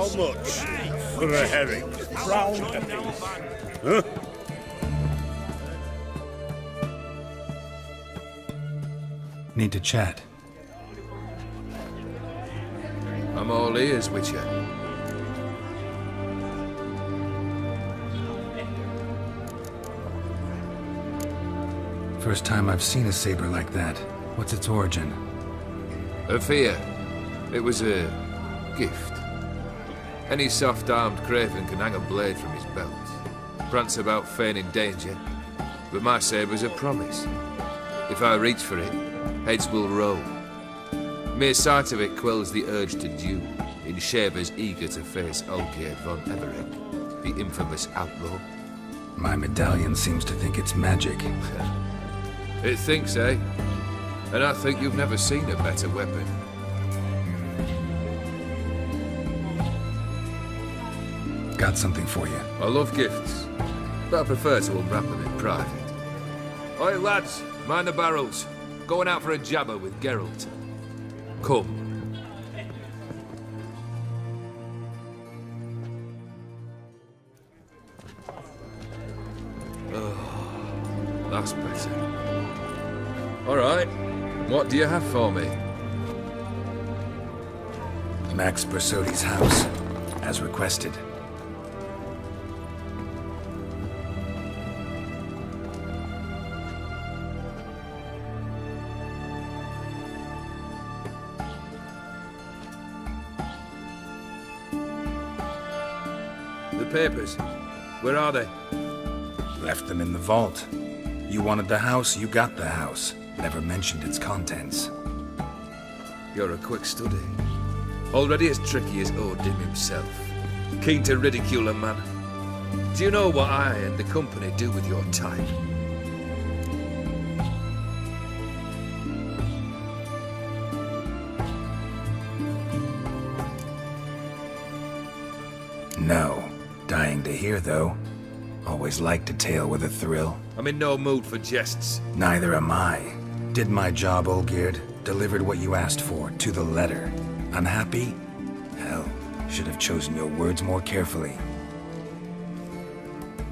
How much for a herring? Crown a piece. Huh? Need to chat. I'm all ears, Witcher. First time I've seen a saber like that. What's its origin? A fear. It was a gift. Any soft-armed craven can hang a blade from his belt, prance about feigning danger, but my saber's a promise. If I reach for it, heads will roll. Mere sight of it quells the urge to duel, in shavers eager to face Olgierd von Everett, the infamous outlaw. My medallion seems to think it's magic. It thinks, eh? And I think you've never seen a better weapon. Got something for you. I love gifts, but I prefer to unwrap them in private. Oi, lads, mind the barrels. Going out for a jabber with Geralt. Come. Oh, that's better. All right, what do you have for me? Max Bersodi's house, as requested. The papers, where are they? Left them in the vault. You wanted the house, you got the house. Never mentioned its contents. You're a quick study. Already as tricky as Odin himself. Keen to ridicule a man. Do you know what I and the company do with your type? No. Dying to hear, though. Always liked a tale with a thrill. I'm in no mood for jests. Neither am I. Did my job, Olgierd. Delivered what you asked for, to the letter. Unhappy? Hell, should have chosen your words more carefully.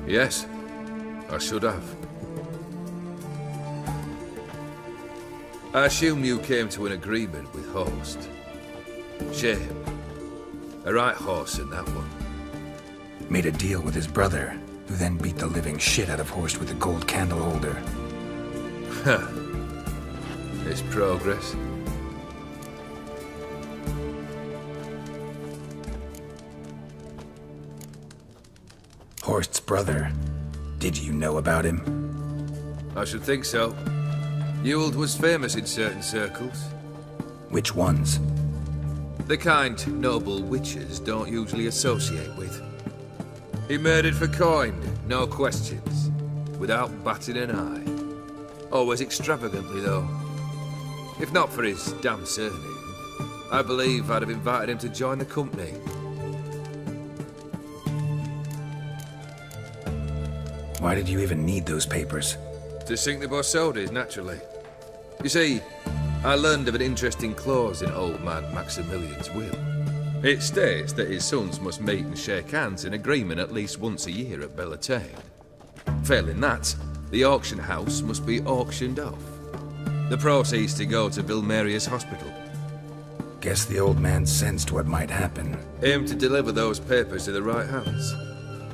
Yes, I should have. I assume you came to an agreement with Horst. Shame. A right horse in that one. Made a deal with his brother, who then beat the living shit out of Horst with a gold candle holder. Huh. It's progress. Horst's brother. Did you know about him? I should think so. Ewald was famous in certain circles. Which ones? The kind noble witches don't usually associate with. He murdered for coin, no questions, without batting an eye. Always extravagantly, though. If not for his damn surname, I believe I'd have invited him to join the company. Why did you even need those papers? To sink the Borsodis, naturally. You see, I learned of an interesting clause in old man Maximilian's will. It states that his sons must meet and shake hands in agreement at least once a year at Bellatane. Failing that, the auction house must be auctioned off. The proceeds to go to Vilmeria's hospital. Guess the old man sensed what might happen. Aimed to deliver those papers to the right hands.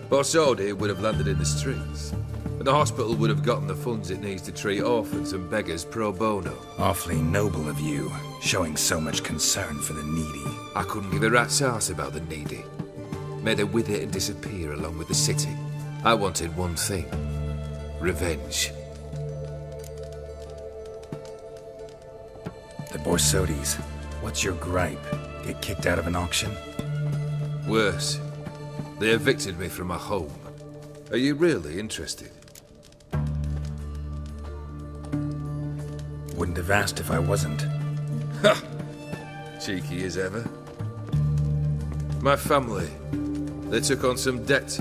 Borsodi would have landed in the streets, and the hospital would have gotten the funds it needs to treat orphans and beggars pro bono. Awfully noble of you, showing so much concern for the needy. I couldn't give a rat's ass about the needy. Made her wither and disappear along with the city. I wanted one thing. Revenge. The Borsodis. What's your gripe? Get kicked out of an auction? Worse. They evicted me from my home. Are you really interested? Wouldn't have asked if I wasn't. Ha! Cheeky as ever. My family, they took on some debt.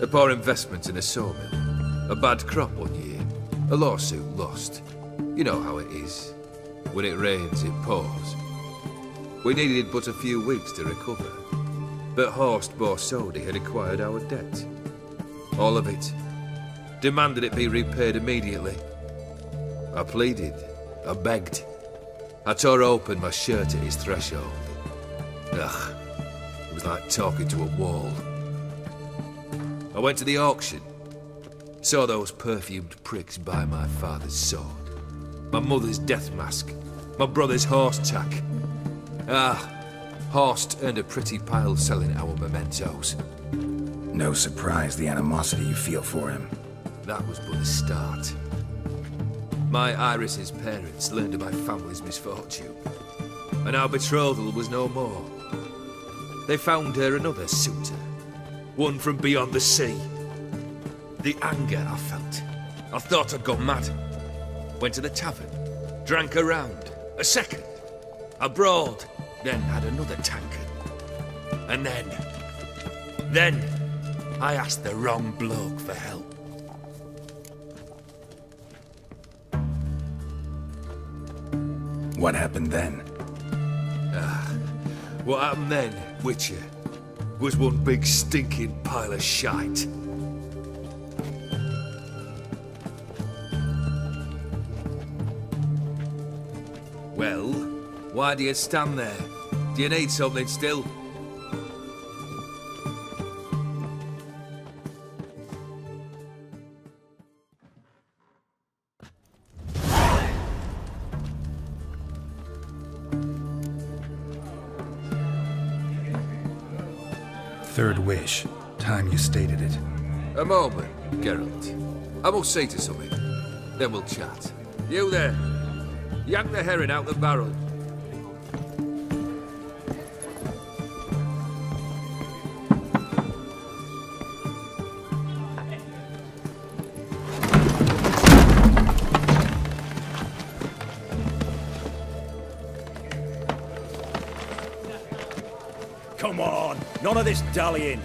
A poor investment in a sawmill. A bad crop one year. A lawsuit lost. You know how it is. When it rains, it pours. We needed but a few weeks to recover. that Horst Borsodi had acquired our debt. All of it. Demanded it be repaid immediately. I pleaded. I begged. I tore open my shirt at his threshold. Ugh. It was like talking to a wall. I went to the auction. Saw those perfumed pricks buy my father's sword, my mother's death mask, my brother's horse tack. Horst earned a pretty pile selling our mementos. No surprise the animosity you feel for him. That was but the start. My Iris's parents learned of my family's misfortune, and our betrothal was no more. They found her another suitor, one from beyond the sea. The anger I felt. I thought I'd gone mad. Went to the tavern, drank a round, a second, a broad, then had another tankard. And then I asked the wrong bloke for help. What happened then? What happened then, Witcher, was one big stinking pile of shite. Well, why do you stand there? Do you need something still? Third wish. Time you stated it. A moment, Geralt. I must see to something. Then we'll chat. You there. Yank the herring out the barrel. Come on, none of this dallying.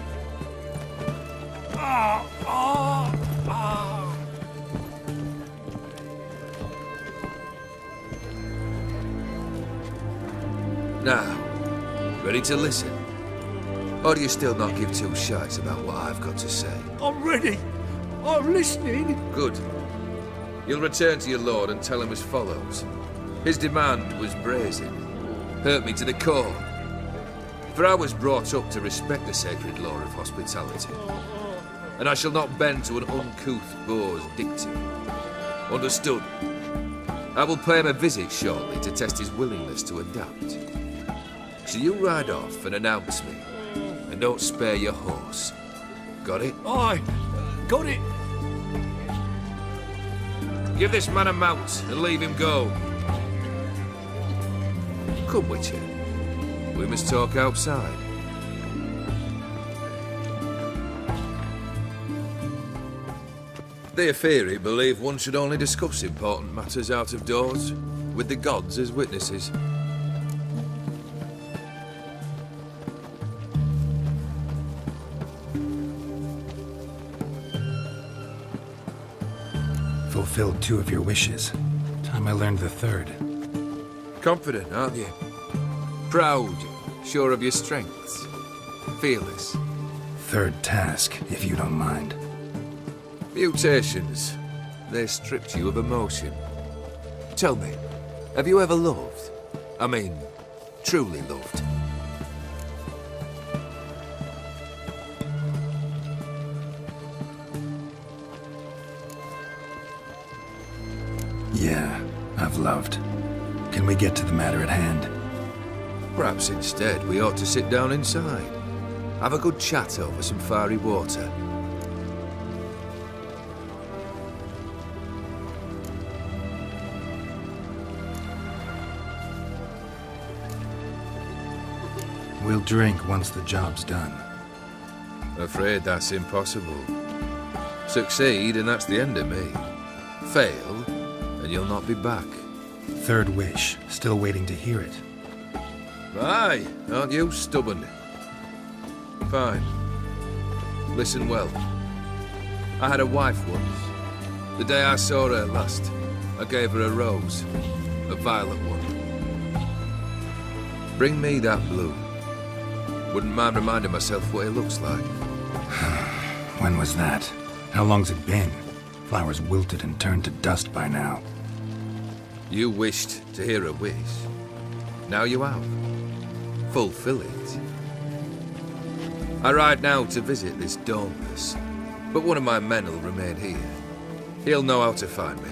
Now, ready to listen? Or do you still not give two shites about what I've got to say? I'm ready. I'm listening. Good. You'll return to your lord and tell him as follows. His demand was brazen. Hurt me to the core. For I was brought up to respect the sacred law of hospitality. And I shall not bend to an uncouth boor's dictum. Understood? I will pay him a visit shortly to test his willingness to adapt. So you ride off and announce me. And don't spare your horse. Got it? Aye, got it. Give this man a mount and leave him go. Come, Witcher. We must talk outside. The Aetheri believe one should only discuss important matters out of doors, with the gods as witnesses. Fulfilled 2 of your wishes. Time I learned the 3rd. Confident, aren't you? Proud, sure of your strengths. Fearless. 3rd task, if you don't mind. Mutations. They stripped you of emotion. Tell me, have you ever loved? I mean, truly loved? Yeah, I've loved. Can we get to the matter at hand? Perhaps instead we ought to sit down inside. Have a good chat over some fiery water. We'll drink once the job's done. Afraid that's impossible. Succeed and that's the end of me. Fail and you'll not be back. 3rd wish. Still waiting to hear it. Aye, aren't you stubborn? Fine. Listen well. I had a wife once. The day I saw her last, I gave her a rose. A violet one. Bring me that blue. Wouldn't mind reminding myself what he looks like. When was that? How long's it been? Flowers wilted and turned to dust by now. You wished to hear a wish. Now you have. Fulfill it. I ride now to visit this Dormus, but one of my men will remain here. He'll know how to find me.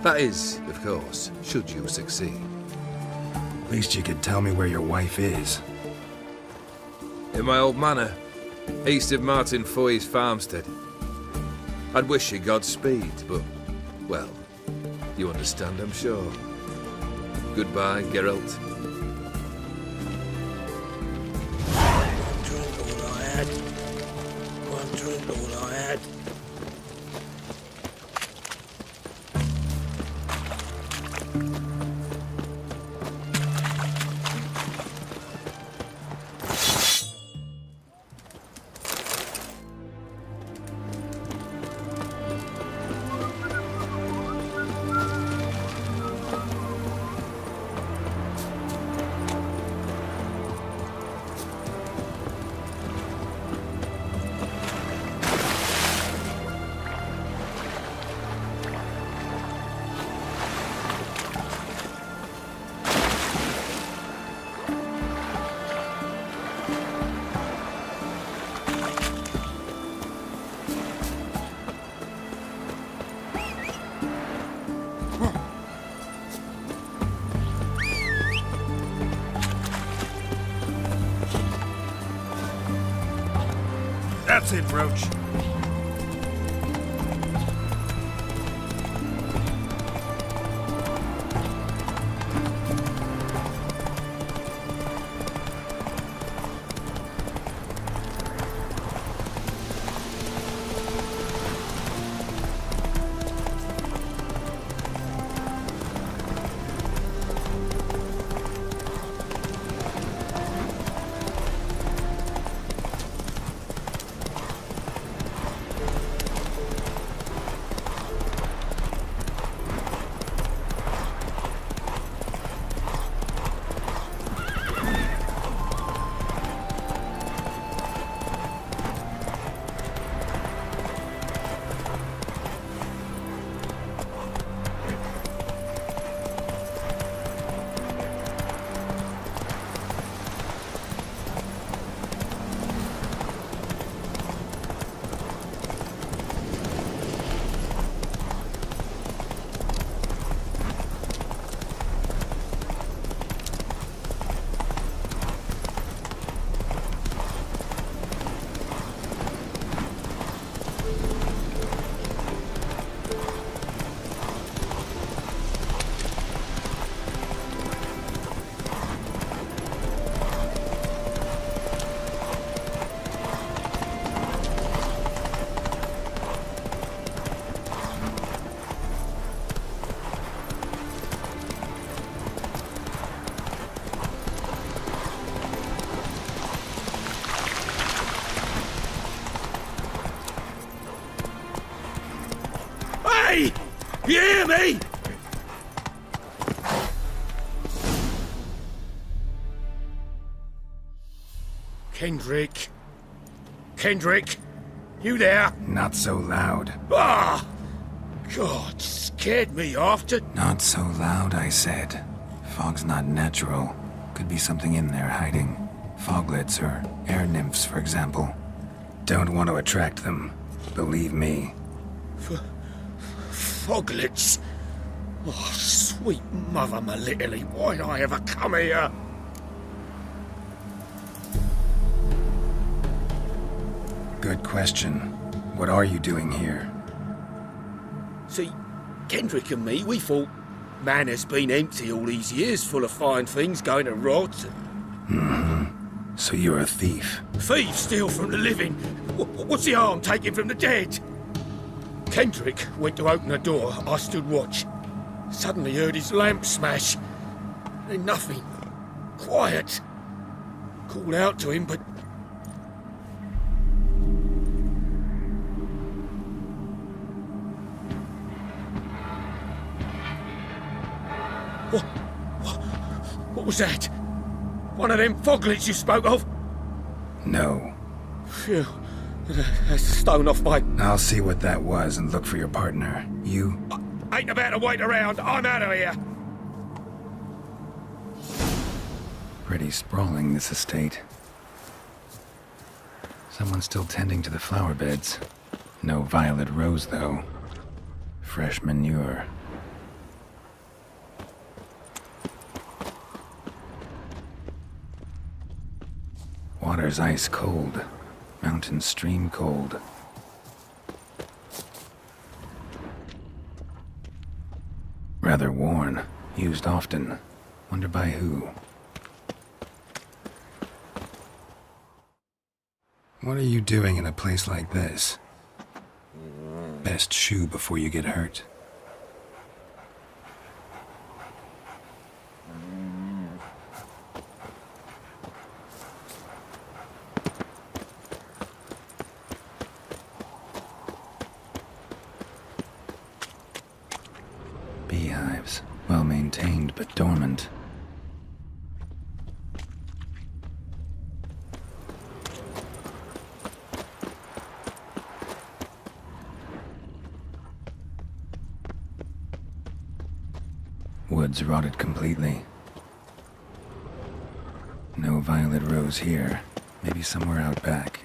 That is, of course, should you succeed. At least you could tell me where your wife is. In my old manor, east of Martin Foy's farmstead. I'd wish you Godspeed, but, well, you understand, I'm sure. Goodbye, Geralt. Drink all I had. One drink all I had. That's it, Roach. Hey! You hear me? Kendrick. Kendrick? You there? Not so loud. Ah! God, scared me after. Not so loud, I said. Fog's not natural. Could be something in there hiding. Foglets or air nymphs, for example. Don't want to attract them. Believe me. Foglets? Oh, sweet mother Melitterly, why'd I ever come here? Good question. What are you doing here? See, Kendrick and me, we thought Manor's been empty all these years, full of fine things going to rot. So you're a thief. Thieves steal from the living. What's the harm taking from the dead? Kendrick went to open the door. I stood watch. Suddenly heard his lamp smash. Then nothing. Quiet. Called out to him, but... What was that? One of them foglets you spoke of? No. Phew. That's a stone off my... I'll see what that was and look for your partner. You? Ain't about to wait around. I'm out of here. Pretty sprawling, this estate. Someone's still tending to the flower beds. No violet rose, though. Fresh manure. Water's ice cold. Mountain stream cold. Rather worn. Used often. Wonder by who. What are you doing in a place like this? Best shoe before you get hurt. Beehives, well maintained but dormant. Woods rotted completely. No violet rose here. Maybe somewhere out back.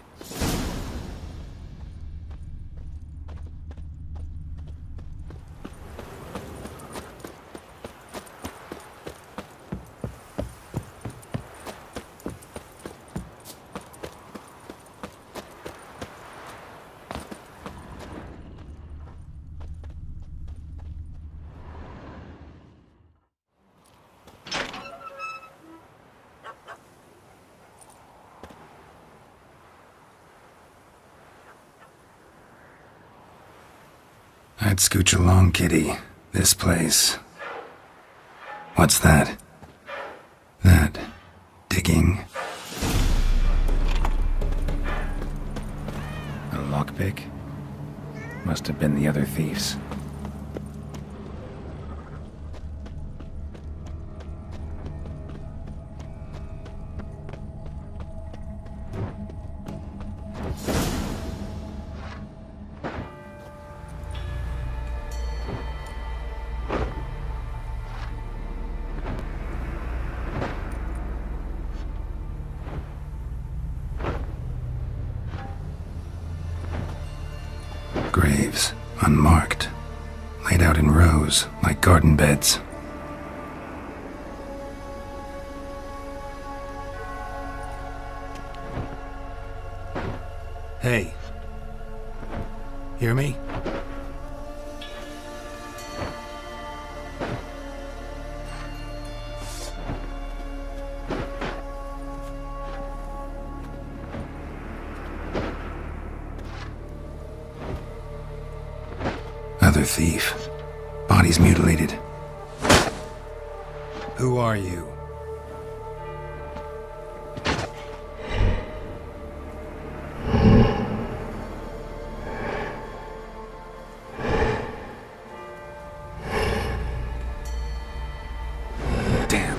I'd scooch along, kitty. This place. What's that? That. Digging. A lockpick? Must have been the other thieves. Graves, unmarked, laid out in rows like garden beds. Hey. Hear me? Other thief. Body's mutilated. Who are you? Damn.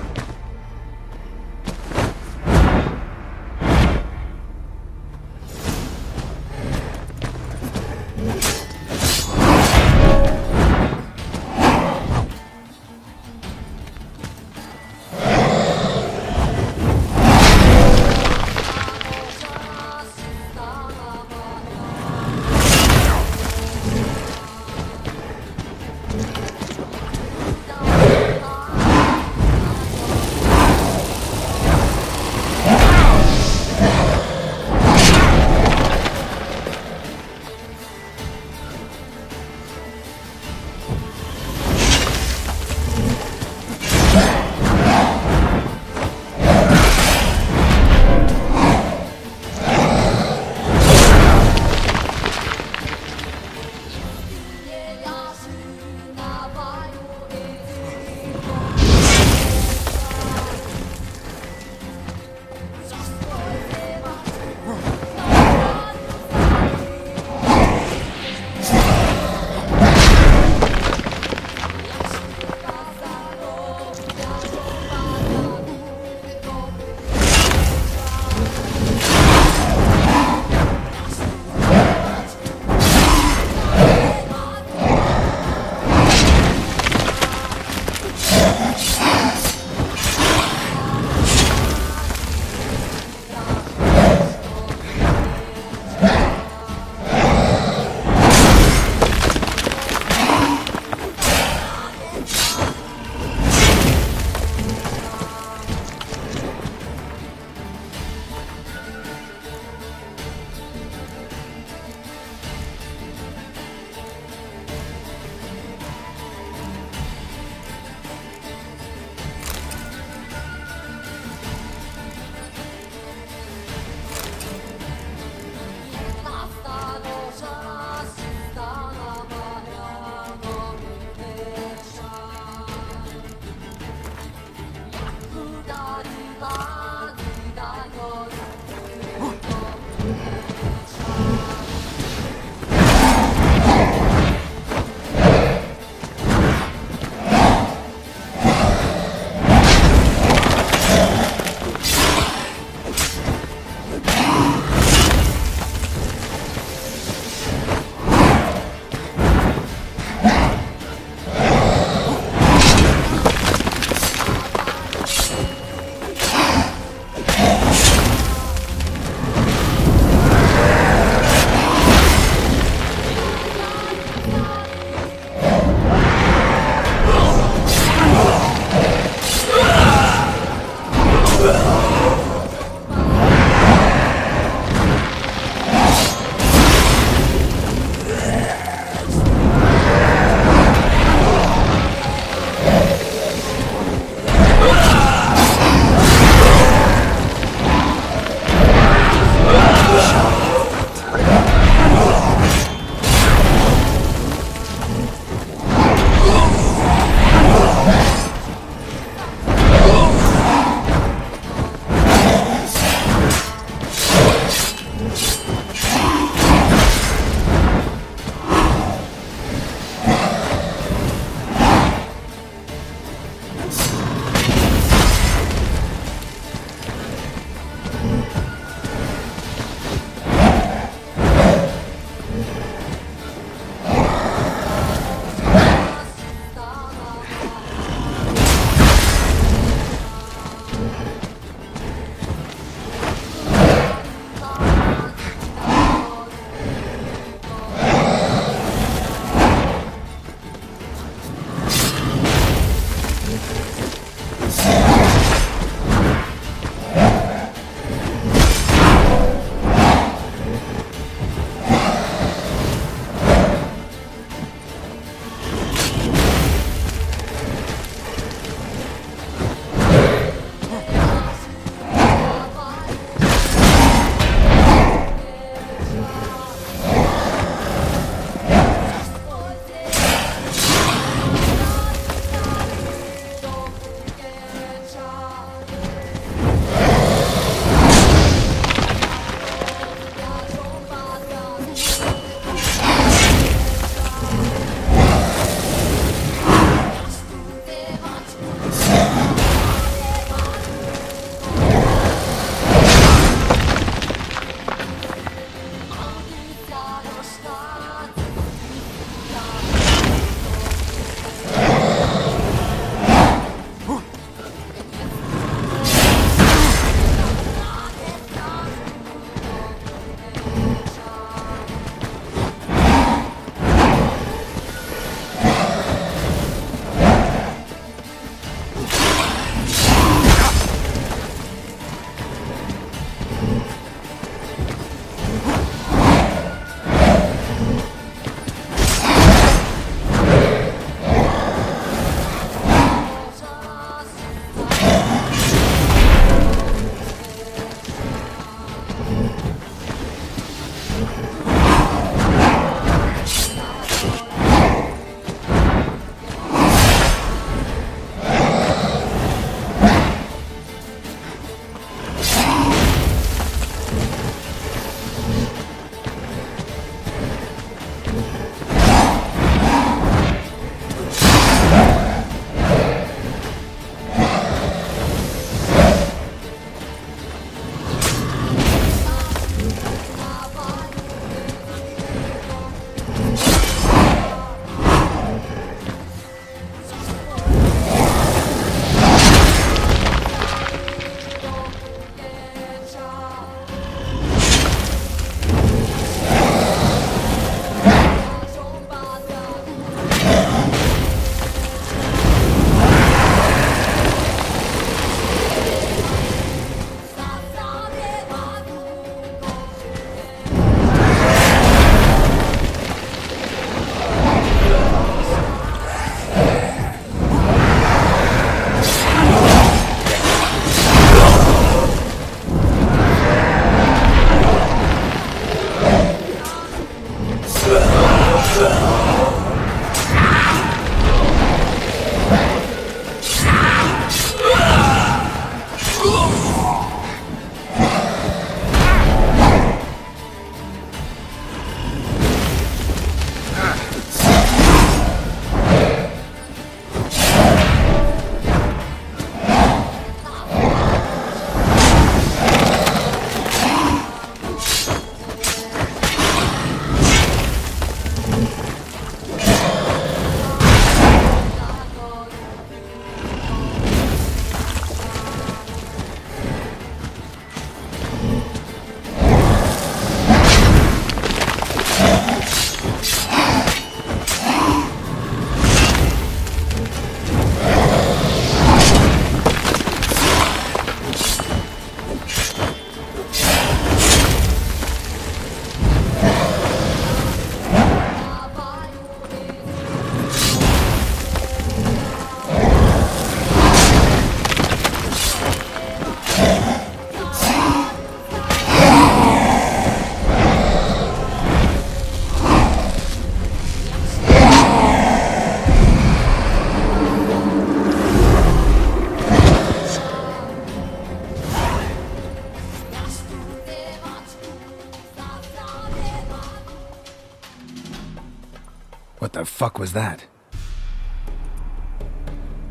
What the fuck was that?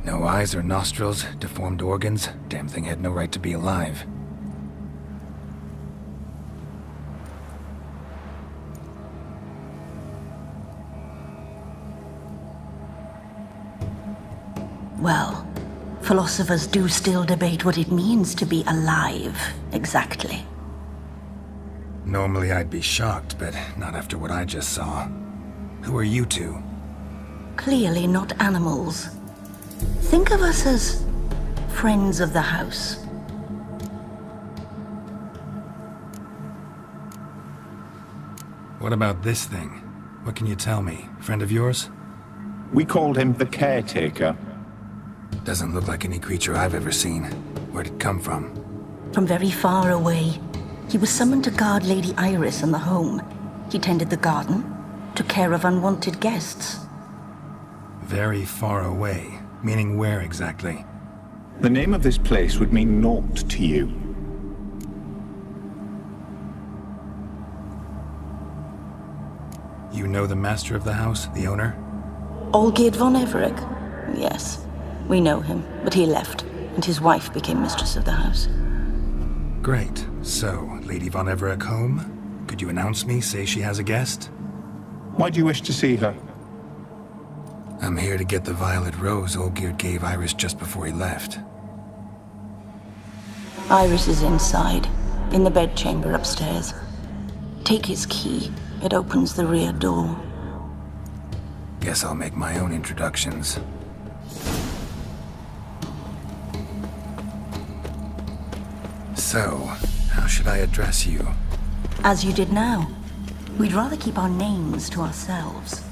No eyes or nostrils, deformed organs. Damn thing had no right to be alive. Well, philosophers do still debate what it means to be alive, exactly. Normally I'd be shocked, but not after what I just saw. Who are you two? Clearly not animals. Think of us as friends of the house. What about this thing? What can you tell me? Friend of yours? We called him the Caretaker. Doesn't look like any creature I've ever seen. Where'd it come from? From very far away. He was summoned to guard Lady Iris and the home. He tended the garden, took care of unwanted guests. Very far away. Meaning where exactly? The name of this place would mean naught to you. You know the master of the house, the owner? Olgierd von Everec? Yes, we know him, but he left, and his wife became mistress of the house. Great. So, Lady von Everec home? Could you announce me, say she has a guest? Why do you wish to see her? I'm here to get the violet rose Olgierd gave Iris just before he left. Iris is inside, in the bedchamber upstairs. Take his key. It opens the rear door. Guess I'll make my own introductions. So, how should I address you? As you did now. We'd rather keep our names to ourselves.